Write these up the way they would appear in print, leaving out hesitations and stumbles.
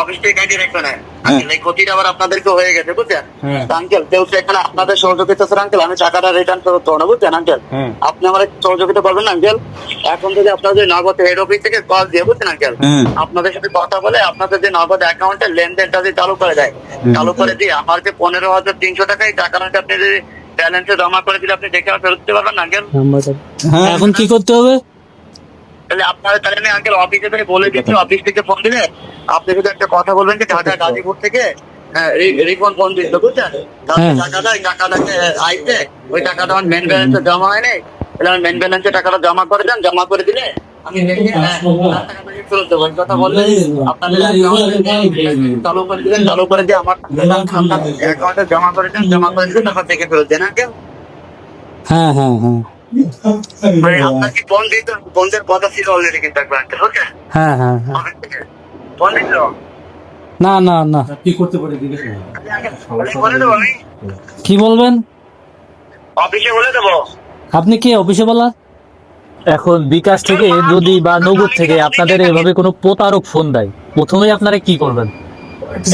Office থেকে কাটিয়ে রাখবে না আঙ্কেল, এই ক্ষতিটা আবার আপনাদেরকে হয়ে গেছে বুঝছেন আঙ্কেল। যেহেতু এখানে আপনাদের সহযোগিতা স্যার আঙ্কেল, আমি টাকাটা রিটার্ন করতে হবে না বুঝছেন আঙ্কেল। আপনি আমার একটু সহযোগিতা করবেন আঙ্কেল। এখন যদি আপনাদের নগদ হেড অফিস থেকে কল দিয়ে বুঝছেন আঙ্কেল, আপনাদের সাথে কথা বলে আপনাদের যে নগদ অ্যাকাউন্টের লেনদেনটা যদি চালু করে দেয়, চালু করে দিয়ে আমার যে 15,300 টাকা এই টাকাটা আপনি যদি ব্যালেন্সে জমা করে দিলে আপনি দেখে ফেরত দিতে পারবেন আঙ্কেল। এখন কি করতে হবে? তাহলে আপনারা তাহলে আমি আঙ্কেল অফিসে থেকে বলে দিচ্ছি, অফিস থেকে ফোন দিলে আপনি যদি একটা কথা বলবেন যে ঢাকা গাজীপুর থেকে রিফন্ড ফোন দিতে বুঝছেন, টাকাটাকে আইতে ওই টাকাটা আমার মেন ব্যালেন্সে জমা হয় নাই, তাহলে আমি মেন ব্যালেন্সে টাকাটা জমা করে দেন, জমা করে দিলে আমি দেখে টাকাটাকে ফেরত দেবো। এই কথা বললে আপনাদের চালু করে দিলেন, চালু করে দিয়ে আমার অ্যাকাউন্টে জমা করে দেন, জমা করে দিলে টাকা দেখে ফেরত দেন আঙ্কেল। হ্যাঁ হ্যাঁ হ্যাঁ মানে আপনার কি ফোন দিত, ফোনদের কথা ছিল অলরেডি কিন্তু একবার আঙ্কেল। ওকে হ্যাঁ হ্যাঁ হ্যাঁ ফোন দিত না না না কি করতে পারি বলে দেবো আমি কি বলবেন? অফিসে বলে দেবো। আপনি কি অফিসে বলা? এখন বিকাশ থেকে যদি বা নগদ থেকে আপনাদের এভাবে কোনো প্রতারক ফোন দেয়, প্রথমেই আপনারা কি করবেন?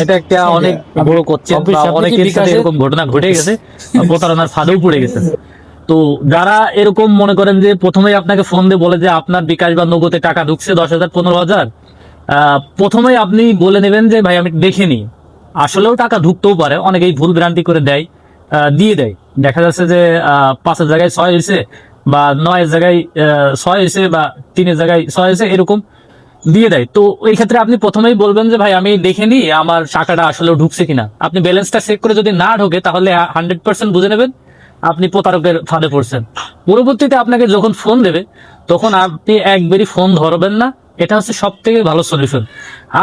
এটা একটা অনেক বড় করছে, অনেকের সাথে এরকম ঘটনা ঘটে গেছে, প্রতারণার ফাঁদেও পড়ে গেছে। তো যারা এরকম মনে করেন যে প্রথমেই আপনাকে ফোন দিয়ে বলে যে আপনার বিকাশ বা নগদে টাকা ঢুকছে 10,000 15,000, প্রথমেই আপনি বলে নেবেন যে ভাই আমি দেখিনি। আসলেও টাকা ঢুকতেও পারে, অনেকেই ভুল ভ্রান্তি করে দেয়, দিয়ে দেয়। দেখা যাচ্ছে যে 5-এর জায়গায় 6 হয়েছে বা 9-এর জায়গায় 6 হয়েছে বা 3-এর জায়গায় 6 হয়েছে, এরকম দিয়ে দেয়। তো এই ক্ষেত্রে আপনি প্রথমেই বলবেন যে ভাই আমি দেখিনি আমার টাকাটা আসলে ঢুকছে কিনা। আপনি ব্যালেন্সটা চেক করে যদি না ঢোকে তাহলে 100% বুঝে নেবেন আপনি প্রতারকের ফাঁদে পড়ছেন। পরবর্তীতে আপনাকে যখন ফোন দেবে তখন আপনি একবারই ফোন ধরবেন না, এটা হচ্ছে সব থেকে ভালো সলিউশন।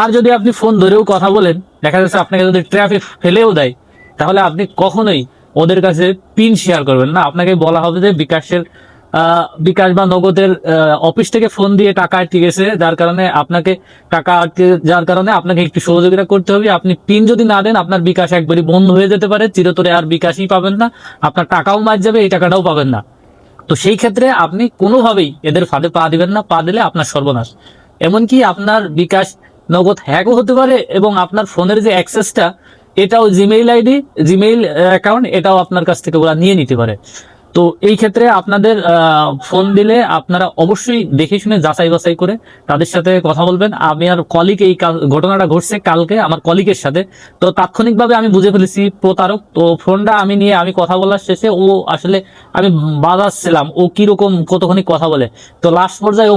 আর যদি আপনি ফোন ধরেও কথা বলেন, দেখা যাচ্ছে আপনাকে যদি ট্রাফিক ফেলেও দেয়, তাহলে আপনি কখনোই ওদের কাছে পিন শেয়ার করবেন না। আপনাকে বলা হবে যে বিকাশ বা নগদের অফিস থেকে ফোন দিয়ে টাকা আটকে গেছে, যার কারণে আপনাকে টাকা আটকে যার কারণে আপনাকে একটু সহযোগিতা করতে হবে। আপনি পিন যদি না দেন আপনার বিকাশ একবারই বন্ধ হয়ে যেতে পারে, চিরতরে আর বিকাশই পাবেন না, আপনার টাকাও মার যাবে, এই টাকাটাও পাবেন না। তো সেই ক্ষেত্রে আপনি কোনোভাবেই এদের ফাঁদে পা দিবেন না, পা দিলে আপনার সর্বনাশ। এমনকি আপনার বিকাশ নগদ হ্যাকও হতে পারে এবং আপনার ফোনের যে অ্যাক্সেসটা, এটাও জিমেইল আইডি, জিমেইল অ্যাকাউন্ট, এটাও আপনার কাছ থেকে ওরা নিয়ে নিতে পারে। তো এই ক্ষেত্রে আপনাদের ফোন দিলে আপনারা অবশ্যই দেখে শুনে যাচাই বাছাই করে তাদের সাথে কথা বলবেন। আমি আর কলিগ এই ঘটনাটা ঘটছে কালকে আমার কলিগের সাথে, তো তাৎক্ষণিকভাবে আমি বুঝে ফেলেছি প্রতারক। তো ফোনটা আমি কথা বলার শেষে ও আসলে আমি বাজাচ্ছিলাম ও কিরকম কতক্ষণ কথা বলে, তো লাস্ট পর্যায়ে ও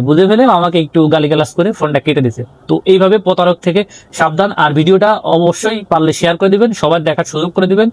বুঝে ফেলে আমাকে একটু গালিগালাজ করে ফোনটা কেটে দিয়েছে। তো এইভাবে প্রতারক থেকে সাবধান। আর ভিডিওটা অবশ্যই পারলে শেয়ার করে দিবেন, সবার দেখার সুযোগ করে দিবেন।